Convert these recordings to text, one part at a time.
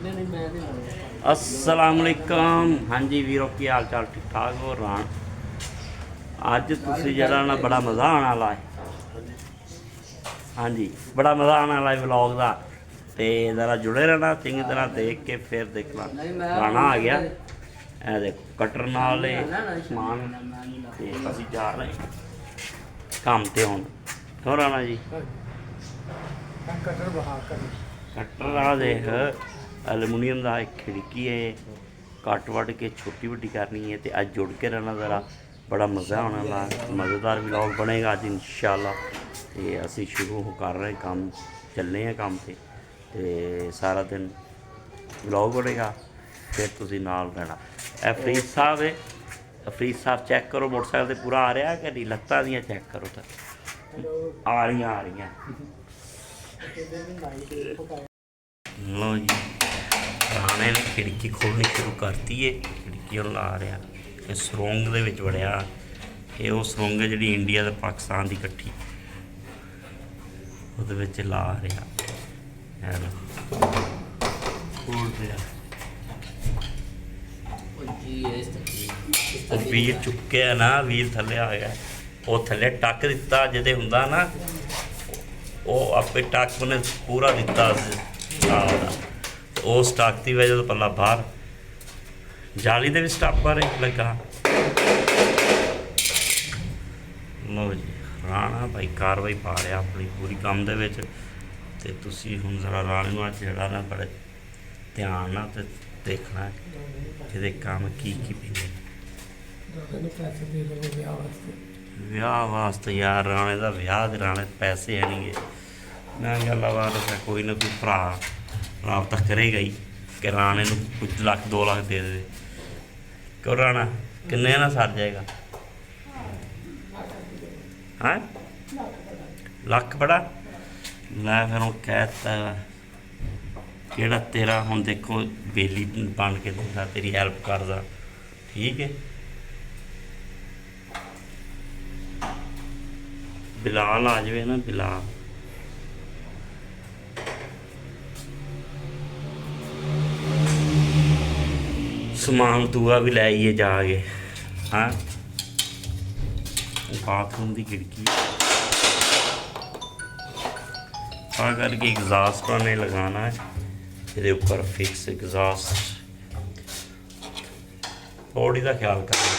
अस्सलाम वालेकुम। हाँ जी वीरो, की हाल चाल? ठीक ठाक हो? रान अज तुसी जरा ना बड़ा मज़ा आने वाला है। हाँ जी, बड़ा मज़ा आने वाला है व्लॉग का। तो ज़रा जुड़े रहना, चंगी तरह देख के फिर देखना। राणा आ गया, ए देखो कटर नाल समान ते असीं जा रहे काम ते हुण। हो राणा जी कटर आ देख, एलूमीनियम का एक खिड़की है, कट वट के छोटी वड्डी करनी है। तो अज जुड़ के रहना ज़रा, बड़ा मज़ा आने वाला, मज़ेदार व्लॉग बनेगा अज इंशाअल्लाह। तो असी शुरू कर रहे काम, चलने हैं काम पे, तो सारा दिन व्लॉग बनेगा, फिर तुसी नाल रहना। ए फरीद साहब है, फरीद साहब चेक करो मोटरसाइकिल तो पूरा आ रहा है कि नहीं, लत्तां दियां चेक करो तो आ रही। लो जी, राणे ने खिड़की खोलनी शुरू करती है, खिड़की ला रहा है। सुरंग दे विच वड़िया, ये वो सुरंग है जी इंडिया ते पाकिस्तान की कट्ठी, वो ला रहा है। खोल रहा वीर चुके ना, वीर थले आ गया, वो थले टक दिता जिदे हुंदा ना, वो आपे टक उन्हें पूरा दिता उस स्टाक की वजह तो पला बाहर जाली दे भी स्टापर लगा। लो जी, राणा भाई कार्रवाई पा रहा अपनी पूरी काम दे विच। ते तुसी हुण जरा राणे अज जिहड़ा ना बड़े ध्यान नाल ते देखना है कि काम की पेंदे। विआह वास्ते यार, राणे दा विआह ते राणे पैसे है नहीं गे। मैं गल कोई ना कोई भरा राबता करेगा ही कि राणे नूं कुछ लाख 2 लाख दे दे। क्यों राणा, किन्ने ना सर जाएगा? हाँ लख बड़ा लै, फिर हूँ कहता कि तेरा हुण देखो बेली बन के देगा, तेरी हैल्प करदा, ठीक है। बिलाल आ जाए ना, बिलाल समान दूआ भी लाइए जाके। हाँ बाथरूम की खिड़की आ करके एग्जॉस्ट ने लगाना है, ये ऊपर फिक्स एग्जॉस्ट। बॉडी का ख्याल करना।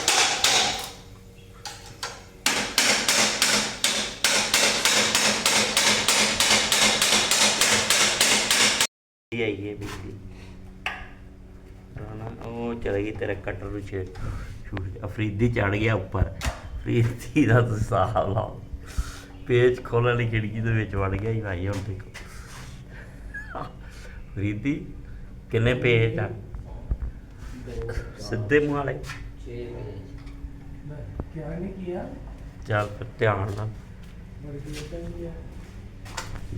आइए बिजली वो चलेगी तेरे कटर छूट। अफरीदी चढ़ गया ऊपर, अफरीदी का तो हिसाब लाओ, पेच खोलने खिड़की के विच वड़ गया ही भाई। हम देखो अफरीदी किन्ने पेच आ सीधे मुँह वाले। चल फिर ध्यान ना,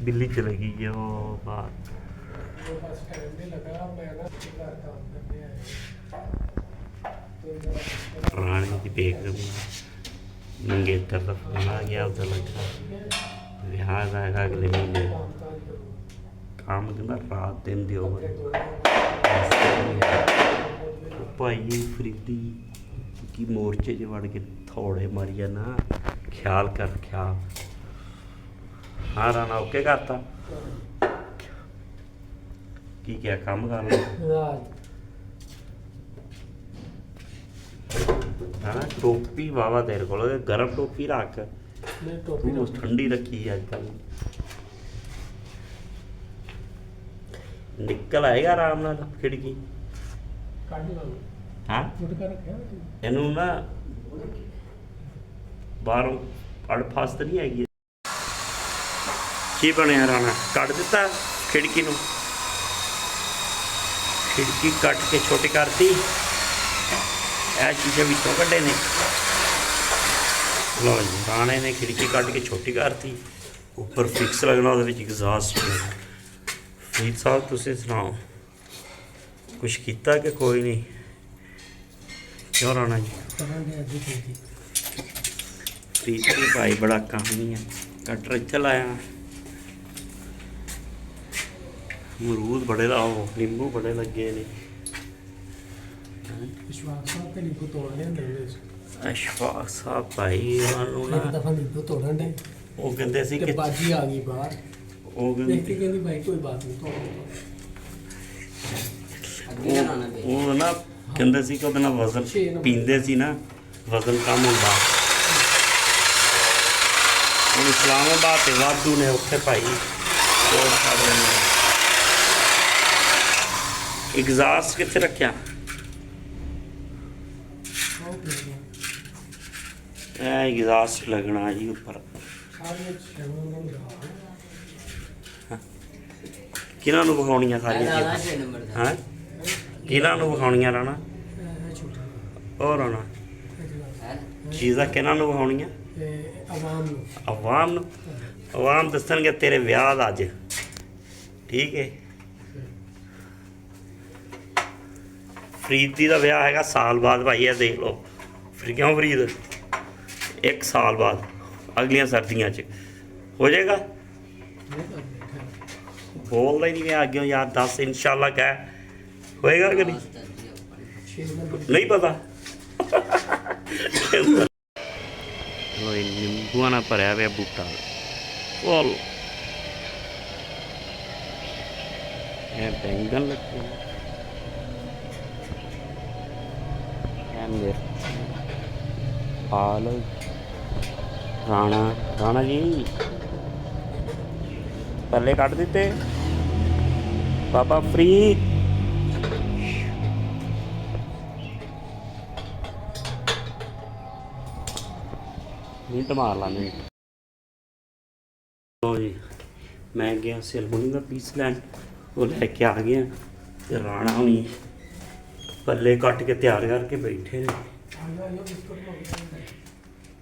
बिल्ली चलेगी है वो बाहर। राणी की बेगम मंगेतर का फोन आ गया, उधर लगा विहार आएगा अगले महीने। काम कहना रात दिन दो भाई फरीदी की मोर्चे च वड़ के थोड़े मारी जाना, ख्याल कर ख्याल। हाँ राणा ओके करता की क्या काम कर लो। हाँ टोपी वावा तेरे को गर्म टोपी रख, ठंडी रखी अजकल। निकल आएगा आराम नाल खिड़की। हाँ इनू ना बाहरों अड़ फस तो नहीं हैगी। की बनया राणा, कट दिता खिड़की नू, खिड़की कट के छोटी करती, यह शीशे विचों कड्डे ने। लो जी, राणे ने खिड़की कट के छोटी करती, ऊपर फिक्स लगना, वो एग्जॉस्ट। फरीद साहब तुसीं सुनाओ, कुछ किया कि कोई नहीं? क्यों राणा जी? फरीद भाई बड़ा काम ही है। कटर इत्थे लाया, ਅਮਰੂਦ ਬੜੇ ਨਿੰਬੂ ਬੜੇ ਲੱਗੇ ਨੇ। ਵਿਸ਼ਵਾਸ ਸਾਹਿਬ ਤੇ ਨਿੰਬੂ ਤੋੜ ਲਿਆਂਦੇ ਉਹਦੇ ਵਿੱਚ। ਅਸ਼ਫਾਕ ਸਾਹਿਬ ਭਾਈ ਉਹਨਾਂ ਨੂੰ ਇੱਕ ਨਾ ਦਫਾ ਨਿੰਬੂ ਤੋੜਨ ਦੇ ਉਹ ਕਹਿੰਦੇ ਸੀ ਤੇ ਕਿ ਬਾਜੀ ਆ ਗਈ ਬਾਹਰ। ਉਹ ਦੇਖ ਕੇ ਕਹਿੰਦੇ ਕਹਿੰਦੀ ਭਾਈ ਕੋਈ ਬਾਤ ਨਹੀਂ ਤੋੜ ਉਹ ਨਾ ਕਹਿੰਦੇ ਸੀ ਕਿ ਉਹਦੇ ਨਾਲ ਵਜ਼ਨ ਪੀਂਦੇ ਸੀ ਨਾ, ਵਜ਼ਨ ਕਮ ਹੁੰਦਾ। ਹੁਣ ਇਸਲਾਮਾਬਾਦ ਤੇ ਵਾਧੂ ਨੇ ਉੱਥੇ ਭਾਈ ਬਹੁਤ ਸਾਰੇ ਨੇ। ਐਗਜ਼ਾਸਟ ਕਿੱਥੇ ਰੱਖਿਆ? ਇਹ ਐਗਜ਼ਾਸਟ ਲੱਗਣਾ ਜੀ ਉੱਪਰ। ਕਿਹਨਾਂ ਨੂੰ ਵਿਖਾਉਣੀਆਂ ਸਾਰੀਆਂ ਚੀਜ਼ਾਂ? ਹਾਂ ਕਿਹਨਾਂ ਨੂੰ ਵਿਖਾਉਣੀਆਂ ਰਾਣਾ? ਉਹ ਰਾਣਾ ਚੀਜ਼ਾਂ ਕਿਹਨਾਂ ਨੂੰ ਵਿਖਾਉਣੀਆਂ? ਆਵਾਮ ਨੂੰ। ਆਵਾਮ ਦੱਸਣਗੇ ਤੇਰੇ ਵਿਆਹ ਦਾ ਅੱਜ। ਠੀਕ ਹੈ। ਫਰੀਦੀ ਦਾ ਵਿਆਹ ਹੈਗਾ ਸਾਲ ਬਾਅਦ ਭਾਈ, ਇਹ ਦੇਖ ਲਓ। ਫਿਰ ਕਿਉਂ ਫਰੀਦ? 1 ਸਾਲ ਬਾਅਦ ਅਗਲੀਆਂ ਸਰਦੀਆਂ 'ਚ ਹੋ ਜਾਏਗਾ। ਬੋਲਦਾ ਹੀ ਨਹੀਂ ਮੈਂ ਅੱਗੇ ਯਾਰ। 10 ਇਨਸ਼ਾਅੱਲਾ ਕਹਿ ਹੋਏਗਾ ਕਿ ਨਹੀਂ? ਨਹੀਂ ਪਤਾ। ਨਿੰਬੂਆਂ ਨਾਲ ਭਰਿਆ ਹੋਇਆ ਬੂਟਾ। ਉਹ ਇਹ ਬੈਂਗਣ ਲੱਗੇ, ਇਹ ਮਿਰਚ, ਪਾਲਕ। ਰਾਣਾ ਜੀ ਪੱਲੇ ਕੱਢ ਦਿੱਤੇ ਬਾਬਾ ਫਰੀਦ। ਮਿੰਟ ਮਾਰ ਲਾ ਮਿੰਟ। ਜੀ ਮੈਂ ਗਿਆ ਸੈਲਮੋਨੀ ਦਾ ਪੀਸ ਲੈਣ, ਉਹ ਲੈ ਕੇ ਆ ਗਿਆ ਤੇ ਰਾਣਾ ਹੁਣੀ ਪੱਲੇ ਕੱਟ ਕੇ ਤਿਆਰ ਕਰਕੇ ਬੈਠੇ ਨੇ।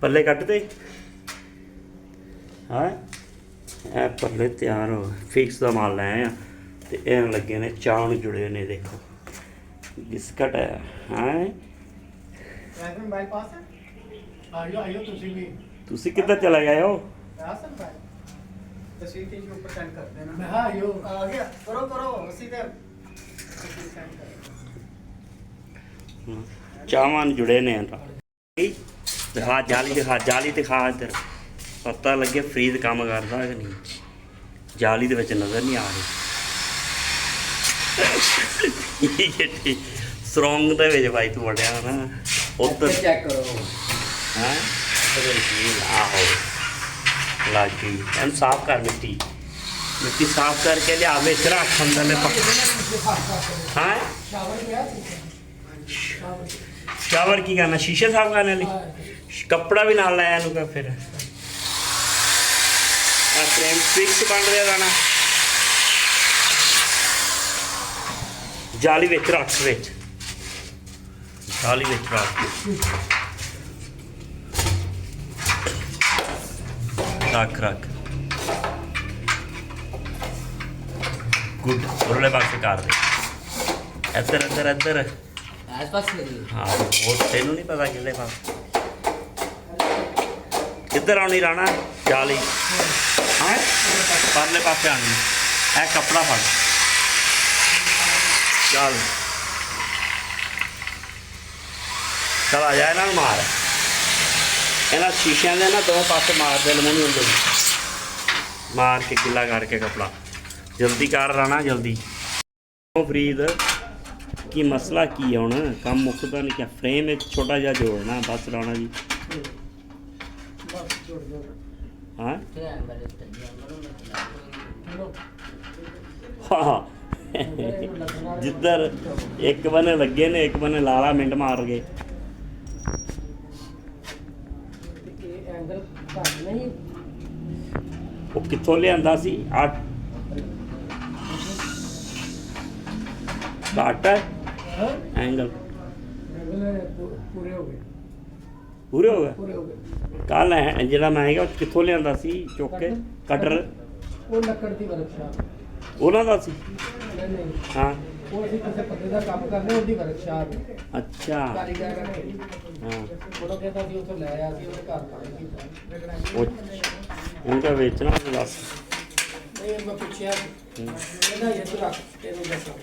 ਪੱਲੇ ਕੱਟਦੇ ਹਾਂ। ਇਹ ਪੱਲੇ ਤਿਆਰ ਹੋ ਫਿਕਸ ਦਾ ਮਾਲ ਲੈ ਆ ਤੇ ਇਹ ਲੱਗੇ ਨੇ ਚਾਹ ਨੂੰ ਜੁੜੇ ਨੇ। ਦੇਖੋ ਬਿਸਕਟ ਹੈ। ਹਾਂ ਆਇਓ ਤੁਸੀਂ ਕਿੱਧਰ ਚਲੇ ਗਏ ਹੋ? तस्वीर के ऊपर सेंड कर देना। मैं हाँ यो आ गया। करो सीधे ਚਾਵਾਂ ਜੁੜੇ ਨੇ। ਦਿਖਾ ਜਾਲੀ, ਦਿਖਾ ਇੱਧਰ ਪਤਾ ਲੱਗੇ ਫਰੀਦ ਕੰਮ ਕਰਦਾ ਕਿ ਨਹੀਂ। ਜਾਲੀ ਦੇ ਵਿੱਚ ਨਜ਼ਰ ਨਹੀਂ ਆ ਰਹੀ। ਸਰੋਂਗ ਦੇ ਵਿੱਚ ਭਾਈ ਤੂੰ ਵੜਿਆ ਨਾ ਉੱਧਰ चेक करो। ਹਾਂ ਆਹੋ ਲਾਗੀ ਇਹਨੂੰ ਸਾਫ਼ ਕਰ। ਮਿੱਟੀ ਸਾਫ਼ ਕਰਕੇ ਲਿਆ ਵਿੱਚ ਰੱਖ ਅੰਦਰ ਲੈ। ਹਾਂ ਸ਼ਾਵਰ ਕੀ ਕਰਨਾ? ਸ਼ੀਸ਼ੇ ਸਾਫ਼ ਕਰਨੇ ਲਈ ਕੱਪੜਾ ਵੀ ਨਾਲ ਲਾਇਆ ਇਹਨੂੰ। ਕਰ ਫਿਰ ਆ ਫਰੇਮ ਫਿਕਸ ਬਣ ਰਿਹਾ ਰਾਣਾ। ਜਾਲੀ ਵਿੱਚ ਰੱਖ, ਵਿੱਚ ਜਾਲੀ ਵਿੱਚ ਰੱਖ। ਰੱਖ ਗੁੱਡ। ਉਰਲੇ ਪਾਸੇ ਕਰ ਦੇ। ਇੱਧਰ आसपास ਹਾਂ। ਉਹ ਤੈਨੂੰ ਨਹੀਂ ਪਤਾ ਕਿਹੜੇ ਪਾਸੇ ਕਿੱਧਰ ਆਉਣੀ ਰਾਣਾ? ਜਾਲੀ ਹਾਂ ਪਰਲੇ ਪਾਸੇ ਆਉਣੀ। ਇਹ ਕੱਪੜਾ ਫੜ। ਚੱਲ ਆ ਜਾ ਇਹਨਾਂ ਨੂੰ ਮਾਰ। ਇਹਨਾਂ ਸ਼ੀਸ਼ਿਆਂ ਦੇ ਨਾ ਦੋ ਪਾਸੇ ਮਾਰ ਦੇ ਅਲਮੂਨੀਅਮ ਦੇ ਮਾਰ ਕੇ ਗਿੱਲਾ ਕਰਕੇ ਕੱਪੜਾ। ਜਲਦੀ ਕਰ ਰਾਣਾ ਜਲਦੀ। ਉਹ ਫਰੀਦ ਕੀ ਮਸਲਾ ਕੀ ਹੈ ਹੁਣ? ਕੰਮ ਮੁੱਕਦਾ ਨਹੀਂ ਕਿਆ? ਫਰੇਮ ਵਿੱਚ ਛੋਟਾ ਜਿਹਾ ਜੋੜਨਾ ਬਸ ਰਾਣਾ ਜੀ। ਹਾਂ ਜਿੱਧਰ ਇੱਕ ਬੰਨੇ ਲੱਗੇ ਨੇ ਇੱਕ ਬੰਨੇ ਲਾਲਾ ਮਿੰਟ ਮਾਰ ਗਏ। ਉਹ ਕਿੱਥੋਂ ਲਿਆਂਦਾ ਸੀ? ਘੱਟ ਹੈ ਐਂਗਲ। ਪੂਰੇ ਹੋ ਗਏ। ਕੱਲ ਜਿਹੜਾ ਮੈਂ ਹੈਗਾ ਕਿੱਥੋਂ ਲਿਆਂਦਾ ਸੀ ਚੁੱਕ ਕੇ? ਕਟਰ ਉਹ ਲੱਕੜ ਦੀ ਵਰਕਸ਼ਾਪ ਉਹਨਾਂ ਦਾ ਸੀ। ਨਹੀਂ ਹਾਂ ਉਹ ਅਸੀਂ ਕਿਸੇ ਪੱਤੇ ਦਾ ਕੰਮ ਕਰਨੇ ਉਹਦੀ ਵਰਕਸ਼ਾਪ। ਅੱਛਾ ਕਾਰੀਗਰ ਰੱਖੇ। ਹਾਂ ਉਹ ਕਹਿੰਦਾ ਸੀ ਉੱਥੋਂ ਲੈ ਆ ਸੀ ਉਹਦੇ ਘਰ ਕੰਮ ਕੀਤਾ। ਉਹ ਉਹਦਾ ਵੇਚਣਾ ਸੀ ਬਸ। ਨਹੀਂ ਮੈਂ ਪੁੱਛਿਆ ਇਹਦਾ ਇਹ ਤੂੰ ਰੱਖ ਤੈਨੂੰ ਦੱਸਾਂ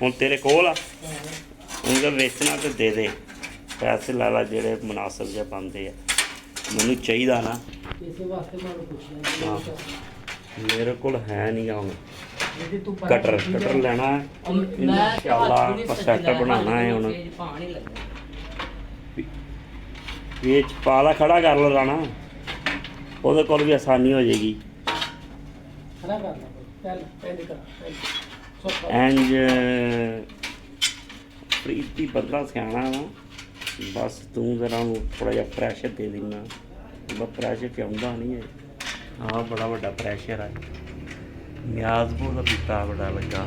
ਹੁਣ ਤੇਰੇ ਕੋਲ ਆ ਉਹਦਾ ਵੇਚਣਾ ਤੇ ਦੇ ਦੇ ਪੈਸੇ ਲੈ ਲਾ ਜਿਹੜੇ ਮੁਨਾਸਬ ਜਿਹਾ ਬਣਦੇ ਆ ਮੈਨੂੰ ਚਾਹੀਦਾ ਨਾ ਇਸੇ ਵਾਸਤੇ ਮੈਂ ਪੁੱਛਿਆ ਹਾਂ ਮੇਰੇ ਕੋਲ ਹੈ ਨਹੀਂ ਹੁਣ ਜੇ ਤੂੰ ਕਟਰ ਲੈਣਾ ਹੈ ਇਨਸ਼ਾਅੱਲਾ ਆਪਾਂ ਸੈਟ ਬਣਾਉਣਾ ਹੈ ਹੁਣ ਵੇਚ ਪਾਲਾ ਖੜਾ ਕਰ ਲਓ ਰਾਣਾ ਉਹਦੇ ਕੋਲ ਵੀ ਆਸਾਨੀ ਹੋ ਜਾਏਗੀ ਖੜਾ ਕਰ ਲੈ ਚੱਲ ਪਹਿਲੇ ਕਰ ਇੰਜ ਪ੍ਰੀਤੀ ਬੰਦਾ ਸਿਆਣਾ ਵਾ ਬਸ ਤੂੰ ਜ਼ਰਾ ਉਹਨੂੰ ਥੋੜ੍ਹਾ ਜਿਹਾ ਪ੍ਰੈਸ਼ਰ ਦੇ ਦੇਣਾ ਬਸ ਪ੍ਰੈਸ਼ਰ ਤੇ ਆਉਂਦਾ ਨਹੀਂ ਹੈ ਆਹ ਬੜਾ ਵੱਡਾ ਪ੍ਰੈਸ਼ਰ ਹੈ ਨਿਆਜ਼ਪੁਰ ਦਾ ਪੀਪਾ ਬੜਾ ਲੱਗਾ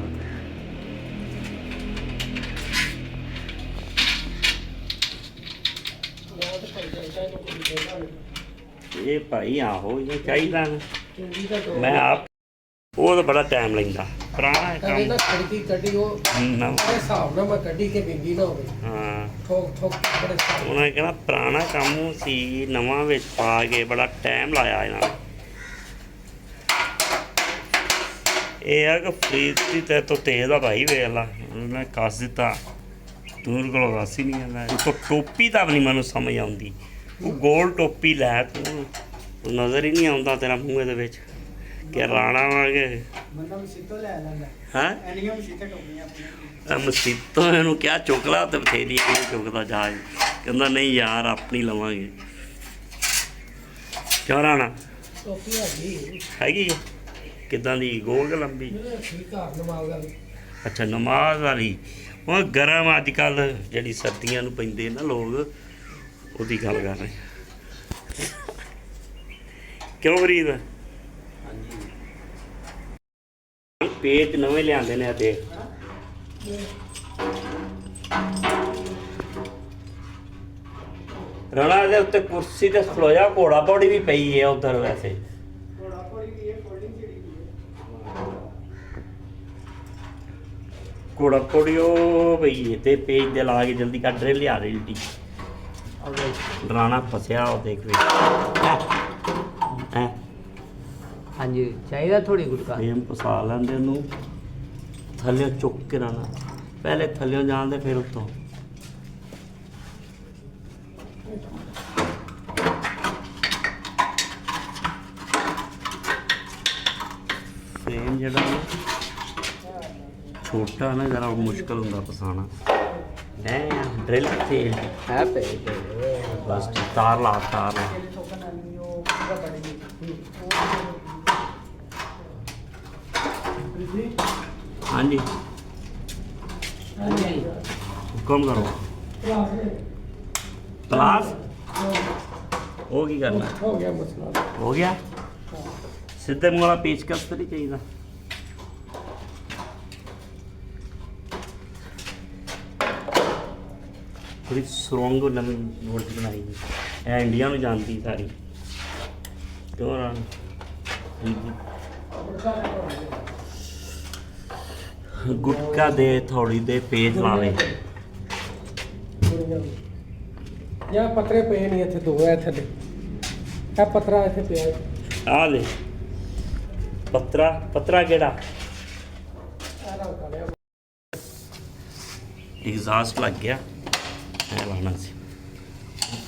ਇਹ ਭਾਈ ਆਹੋ ਇਹ ਚਾਹੀਦਾ ਨਾ ਮੈਂ ਆਪ ਉਹ ਤਾਂ ਬੜਾ ਟਾਈਮ ਲੈਂਦਾ ਪੁਰਾਣਾ ਕੰਮ ਨਾ ਕੱਢੀ ਉਹ ਨਵਾਂ ਇਹ ਹਿਸਾਬ ਨਾਲ ਮੈਂ ਕੱਢੀ ਕਿ ਬਿੰਗੀ ਨਾ ਹੋਵੇ ਹਾਂ ਠੋਕ ਬੜੇ ਹਿਸਾਬ ਉਹਨਾਂ ਨੇ ਕਹਿਣਾ ਪੁਰਾਣਾ ਕੰਮ ਸੀ ਨਵਾਂ ਵਿੱਚ ਪਾ ਕੇ ਬੜਾ ਟਾਈਮ ਲਾਇਆ ਇਹਨਾਂ ਨੇ ਇਹ ਆ ਕਿ ਫਰੀਦ ਤੇ ਤੋਂ ਤੇਜ਼ ਆ ਭਾਈ ਵੇਖ ਲਾ ਉਹਨੇ ਕੱਸ ਦਿੱਤਾ ਤੂੰ ਕੋਲ ਕੱਸ ਹੀ ਨਹੀਂ ਆਉਂਦਾ ਉਹ ਟੋਪੀ ਤਾਂ ਨਹੀਂ ਮੈਨੂੰ ਸਮਝ ਆਉਂਦੀ ਉਹ ਗੋਲ ਟੋਪੀ ਲੈ ਤੂੰ ਨਜ਼ਰ ਹੀ ਨਹੀਂ ਆਉਂਦਾ ਤੇਰਾ ਮੂੰਹ ਇਹਦੇ ਵਿੱਚ ਕਿ ਰਾਣਾ ਵਾਂਗੇ ਬੰਦਾ ਮਸੀਤੋਂ ਲੈ ਲੈਂਦਾ ਹਾਂ ਐਨੀਆਂ ਮਸੀਤਾਂ ਟੋਕੀਆਂ ਆਪਣੀਆਂ ਮਸੀਤੋਂ ਇਹਨੂੰ ਕਿਹਾ ਚੁੱਕ ਲਾ ਤੇ ਬਥੇਰੀ ਨਹੀਂ ਚੁੱਕਦਾ ਜਹਾਜ਼ ਕਹਿੰਦਾ ਨਹੀਂ ਯਾਰ ਆਪਣੀ ਲਵਾਂਗੇ ਕਿਉਂ ਰਾਣਾ ਟੋਪੀ ਹੈਗੀ ਆ? ਕਿੱਦਾਂ ਦੀ ਗੋਲ ਕਿ ਲੰਬੀ ਠੀਕ ਆ ਨਮਾਜ਼ ਵਾਲੀ ਅੱਛਾ ਨਮਾਜ਼ ਵਾਲੀ ਉਹ ਗਰਮ ਅੱਜ ਕੱਲ ਜਿਹੜੀ ਸਰਦੀਆਂ ਨੂੰ ਪੈਂਦੇ ਨਾ ਲੋਕ ਉਹਦੀ ਗੱਲ ਕਰ ਰਹੇ ਕਿਉਂ ਫਰੀਦ ਪੇਜ ਨਵੇਂ ਲਿਆਂਦੇ ਨੇ ਤੇ ਰਣਾ ਦੇ ਉੱਤੇ ਕੁਰਸੀ ਤੇ ਖਲੋ ਜਾ ਘੋੜਾ ਪੌੜੀ ਵੀ ਪਈ ਹੈ ਉਧਰ ਵੈਸੇ ਥੋੜਾ ਪੜੀ ਵੀ ਹੈ ਫੋਲਡਿੰਗ ਜਿਹੜੀ ਵੀ ਹੈ ਘੋੜਾ ਪੌੜੀ ਉਹ ਪਈ ਹੈ ਤੇ ਪੇਜ ਦੇ ਲਾ ਕੇ ਜਲਦੀ ਕੱਢ ਰਹੇ ਲਿਆ ਦੇ ਜਲਦੀ ਰਾਣਾ ਫਸਿਆ ਉਹ ਦੇਖ ਵੇ ਹਾਂਜੀ ਚਾਹੀਦਾ ਥੋੜੀ ਗੁਟਕਾ ਫੇਮ ਫਸਾ ਲੈਂਦੇ ਉਹਨੂੰ ਥੱਲੇ ਚੁੱਕ ਕੇ ਰਾਣਾ ਪਹਿਲੇ ਥੱਲੇ ਜਾਂਦੇ ਫਿਰ ਉੱਤੋਂ ਫੇਮ ਜਿਹੜਾ ਨਾ ਛੋਟਾ ਨਾ ਜਰਾ ਮੁਸ਼ਕਲ ਹੁੰਦਾ ਫਸਾਣਾ ਨਹੀਂ ਡਰਿਲ ਤੇ ਹੈ ਪੇ ਬਸ ਤਾਰ ਲਾ ਹਾਂਜੀ ਹੁਕਮ ਕਰੋ ਕਲਾਸ ਉਹ ਕੀ ਕਰਨਾ ਹੋ ਗਿਆ ਮਸਲਾ ਹੋ ਗਿਆ ਸਿੱਧੇ ਮੂੰਹ ਵਾਲਾ ਪੇਚਕਸ ਤਾਂ ਨਹੀਂ ਚਾਹੀਦਾ ਥੋੜੀ ਸਰੋਂਗ ਨਵੀਂ ਮੋਟੀ ਬਣਾਈ ਇਹ ਇੰਡੀਆ ਨੂੰ ਜਾਂਦੀ ਸਾਰੀ ਕਿਉਂ ਰਾਂ ਗੁਟਕਾ ਦੇ ਥੋੜੀ ਦੇ ਪੇਜ ਲਾਵੇ ਯਾ ਪਤਰੇ ਪਏ ਨਹੀਂ ਇੱਥੇ ਦੋ ਹੈ ਥੱਲੇ ਇਹ ਪਤਰਾ ਇੱਥੇ ਪਿਆ ਆ ਲੈ ਪਤਰਾ ਕਿਹੜਾ ਐਗਜ਼ਾਸਟ ਲੱਗ ਗਿਆ ਇਹ ਲਾਣਾ ਸੀ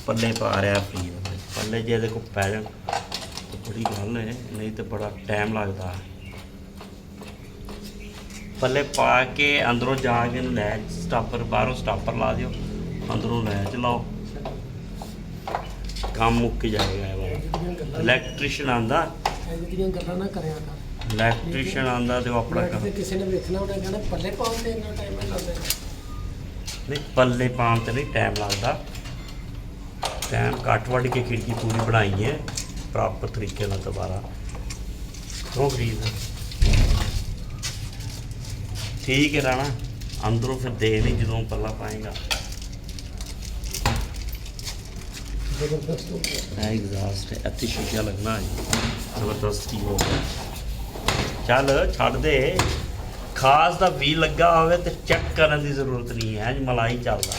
ਪੱਲੇ ਪਾ ਰਿਹਾ ਫਰੀ ਪੱਲੇ ਜੇ ਇਹਦੇ ਕੋ ਪੈ ਜਾਣ ਤਾਂ ਬੜੀ ਗੱਲ ਹੈ ਨਹੀਂ ਤਾਂ ਬੜਾ ਟਾਈਮ ਲੱਗਦਾ ਪੱਲੇ ਪਾ ਕੇ ਅੰਦਰੋਂ ਜਾ ਕੇ ਇਹਨੂੰ ਲੈ ਸਟਾਪਰ ਬਾਹਰੋਂ ਸਟਾਪਰ ਲਾ ਦਿਓ ਅੰਦਰੋਂ ਲੈ ਚਲਾਓ ਕੰਮ ਮੁੱਕ ਜਾਏਗਾ ਇਹ ਇਲੈਕਟ੍ਰੀਸ਼ੀਅਨ ਆਂਦਾ ਇਹਦੀਆਂ ਗੱਲਾਂ ਨਾ ਕਰਿਆ ਕਰ ਇਲੈਕਟ੍ਰੀਸ਼ੀਅਨ ਆਂਦਾ ਤੇ ਉਹ ਆਪਣਾ ਕੰਮ ਕਿਸੇ ਨੇ ਵੇਖਣਾ ਉਹਨੇ ਕਹਿਣਾ ਪੱਲੇ ਪਾਉਣ ਤੇ ਇੰਨਾ ਟਾਈਮ ਲੱਗਦਾ ਨਹੀਂ ਪੱਲੇ ਪਾਉਣ ਤੇ ਨਹੀਂ ਟਾਈਮ ਲੱਗਦਾ ਟਾਈਮ ਕੱਟ ਵੱਢ ਕੇ ਖਿੜਕੀ ਪੂਰੀ ਬਣਾਈ ਹੈ ਪ੍ਰੋਪਰ ਤਰੀਕੇ ਨਾਲ ਦੁਬਾਰਾ ਕਿਉਂ ਖਰੀਦ ਠੀਕ ਹੈ ਰਾਣਾ ਅੰਦਰੋਂ ਫਿਰ ਦੇ ਨਹੀਂ ਜਦੋਂ ਪੱਲਾ ਪਾਏਗਾ ਜ਼ਬਰਦਸਤ ਹੋ ਗਿਆ ਐਗਜ਼ਾਸਟ ਹੈ ਇੱਥੇ ਸ਼ੀਸ਼ਾ ਲੱਗਣਾ ਹੈ ਜ਼ਬਰਦਸਤੀ ਹੋ ਗਿਆ ਚੱਲ ਛੱਡ ਦੇ ਖਾਸ ਦਾ ਵੀ ਲੱਗਾ ਹੋਵੇ ਤੇ ਚੈੱਕ ਕਰਨ ਦੀ ਜ਼ਰੂਰਤ ਨਹੀਂ ਹੈ ਅੱਜ ਮਲਾਈ ਚੱਲਦਾ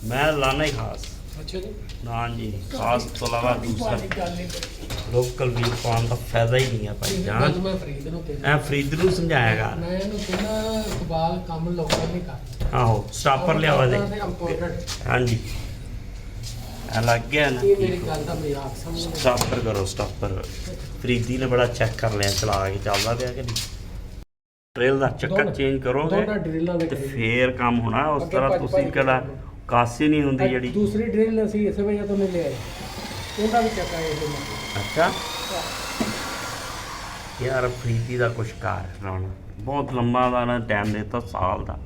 ਮੈਂ ਲਾਣਾ ਹੀ ਖਾਸ ਅੱਛਾ ਜੀ ਨਾ ਜੀ ਖਾਸ ਤੋਂ ਇਲਾਵਾ ਦੂਸਰਾ ਤੁਹਾਡੀ ਗੱਲ ਨਹੀਂ ਕਰੀ। ਲੋਕਲ ਵੀ ਪਾਉਣ ਦਾ ਫਾਇਦਾ ਹੀ ਨਹੀਂ ਆ ਭਾਈ ਇਹ ਜਾਨ ਗੱਲ ਮੈਂ ਫਰੀਦ ਨੂੰ ਕਹਿੰਦਾ ਐ ਫਰੀਦ ਨੂੰ ਸਮਝਾਏਗਾ ਮੈਂ ਇਹਨੂੰ ਕਹਿੰਦਾ ਇਕਬਾਲ ਕੰਮ ਲੋਕਾਂ ਨਹੀਂ ਕਰਦਾ ਆਹੋ ਸਟਾਪਰ ਲਿਆਵਾ ਦੇ ਇੰਪੋਰਟੈਂਟ ਹਾਂਜੀ ਆ ਲੱਗ ਗਿਆ ਨਾ ਇਹ ਮੇਰੀ ਗੱਲ ਦਾ ਮਜ਼ਾਕ ਸਮਝ ਸਟਾਪਰ ਕਰੋ ਸਟਾਪਰ ਫਰੀਦੀ ਨੇ ਬੜਾ ਚੈੱਕ ਕਰ ਲਿਆ ਚਲਾ ਕੇ ਚੱਲਦਾ ਪਿਆ ਕਿ ਨਹੀਂ ਟ੍ਰੇਲ ਦਾ ਚੱਕਰ ਚੇਂਜ ਕਰੋਗੇ ਦੋਨਾਂ ਡਰਿਲਾਂ ਦੇ ਤੇ ਕਰੀ। ਫੇਰ ਕੰਮ ਹੋਣਾ ਉਸ ਅੱਗੇ ਤਰ੍ਹਾਂ ਭੱਜ ਤੁਸੀਂ ਭੱਜ ਕਿਹੜਾ ਕੇ ਕਾਸੀ ਨਹੀਂ ਹੁੰਦੀ ਜਿਹੜੀ ਦੂਸਰੀ ਡਰਿਲ ਅਸੀਂ ਇਸੇ ਵਜ੍ਹਾ ਤੋਂ ਨਹੀਂ ਲਿਆਏ ਉਹਦਾ ਵੀ ਚੱਕਾ ਇਹ ਅੱਛਾ ਯਾਰ ਫਰੀਦੀ ਦਾ ਕੁਛ ਕਾਰ ਰਾਣਾ ਬਹੁਤ ਲੰਮਾ ਦਾ ਨਾ ਟਾਈਮ ਦਿੱਤਾ ਸਾਲ ਦਾ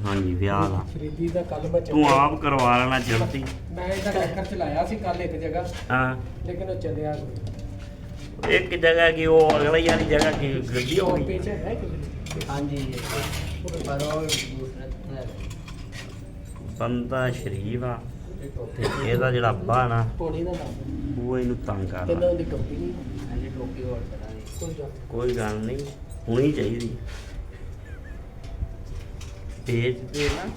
ਹਾਂਜੀ ਵਿਆਹ ਦਾ ਫਰੀਦੀ ਦਾ ਕੱਲ ਮੈਂ ਤੂੰ ਆਪ ਕਰਵਾ ਲੈਣਾ ਜਲਦੀ ਮੈਂ ਇਹਦਾ ਚੱਕਰ ਚਲਾਇਆ ਸੀ ਕੱਲ ਇੱਕ ਜਗ੍ਹਾ ਹਾਂ ਲੇਕਿਨ ਉਹ ਚੱਲਿਆ ਇੱਕ ਜਗ੍ਹਾ ਕੀ ਉਹ ਅਗਲੀ ਵਾਲੀ ਜਗ੍ਹਾ ਕੀ ਗੱਡੀ ਹੋ ਗਈ ਪੀਛੇ ਹੈ ਕਿ ਹਾਂਜੀ ਪਰ ਉਹ ਦੂਸਰਾ ਬੰਦਾ ਸ਼ਰੀਫ ਆ ਤੇ ਇਹਦਾ ਜਿਹੜਾ ਅੱਬਾ ਨਾ ਪੌੜੀ ਦਾ ਨਾਮ ਉਹ ਇਹਨੂੰ ਤੰਗ ਤੈਨੂੰ ਕਰਦਾ ਉਹਦੀ ਕੰਪਨੀ ਨਹੀਂ ਹਾਂਜੀ ਟੋਪੀ ਹੋਰ ਕਰਾਂਗੇ ਕੋਈ ਗੱਲ ਕੋਈ ਗੱਲ ਨਹੀਂ ਹੋਣੀ ਚਾਹੀਦੀ ਪੇਜ ਤੇ ਨਾ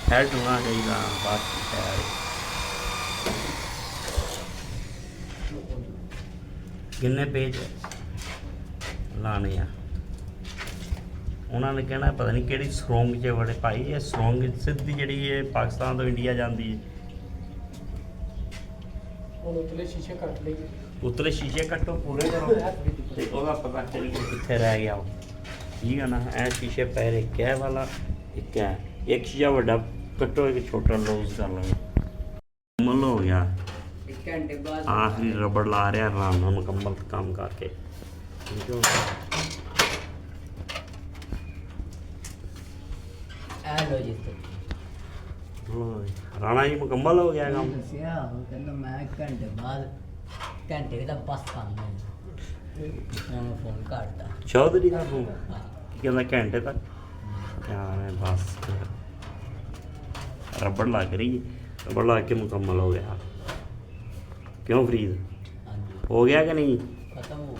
ਹੈਡ ਹੋਣਾ ਚਾਹੀਦਾ ਬਾਕੀ ਹੈ ਕਿੰਨੇ ਪੇਜ ਲਾਣੇ ਆ ਉਹਨਾਂ ਨੇ ਕਹਿਣਾ ਪਤਾ ਨਹੀਂ ਕਿਹੜੀ ਸਰੋਂਗ 'ਚ ਬੜੇ ਭਾਈ ਇਹ ਸਰੋਂਗ ਸਿੱਧੀ ਜਿਹੜੀ ਇਹ ਪਾਕਿਸਤਾਨ ਤੋਂ ਇੰਡੀਆ ਜਾਂਦੀ ਹੈ ਹੁਣ ਉਤਲੇ ਸ਼ੀਸ਼ੇ ਕੱਟ ਲਈਏ ਉਤਲੇ ਸ਼ੀਸ਼ੇ ਕੱਟੋ ਪੂਰੇ ਕਰੋ ਤੇ ਉਹਦਾ ਪਤਾ ਚੱਲ ਗਿਆ ਕਿੱਥੇ ਰਹਿ ਗਿਆ ਉਹ ਠੀਕ ਹੈ ਨਾ ਇਹ ਸ਼ੀਸ਼ੇ ਪੈਰ ਇੱਕ ਹੈ ਵਾਲਾ ਇੱਕ ਹੈ ਇੱਕ ਸ਼ੀਸ਼ਾ ਵੱਡਾ ਕੱਟੋ ਇੱਕ ਛੋਟਾ ਲੂਜ਼ ਕਰ ਲਓ ਮੁੱਲ ਹੋ ਗਿਆ ਇੱਕ ਘੰਟੇ ਬਾਅਦ ਆਖਰੀ ਰਬੜ ਲਾ ਰਿਹਾ ਆਰਾਮ ਨਾਲ ਮੁਕੰਮਲ ਕੰਮ ਕਰਕੇ ਠੀਕ ਹੋ ਆ ਲੋ ਜੀ ਰਾਣਾ ਜੀ ਮੁਕੰਮਲ ਹੋ ਗਿਆ ਕੰਮ ਦੱਸਿਆ ਉਹ ਕਹਿੰਦਾ ਮੈਂ ਘੰਟੇ ਬਾਅਦ ਘੰਟੇ ਦਾ ਬਸ ਕੰਮ ਹੈ ਮੈਂ ਫੋਨ ਕਰਦਾ ਚੌਧਰੀ ਦਾ ਫੋਨ ਕੀ ਕਹਿੰਦਾ ਘੰਟੇ ਤੱਕ ਯਾਰ ਹੈ ਬਸ ਰਬੜ ਲੱਗ ਰਹੀ ਹੈ ਰਬੜ ਲਾ ਕੇ ਮੁਕੰਮਲ ਹੋ ਗਿਆ ਕਿਉਂ ਫਰੀਦ ਹਾਂਜੀ ਹੋ ਗਿਆ ਕਿ ਨਹੀਂ ਖਤਮ ਹੋ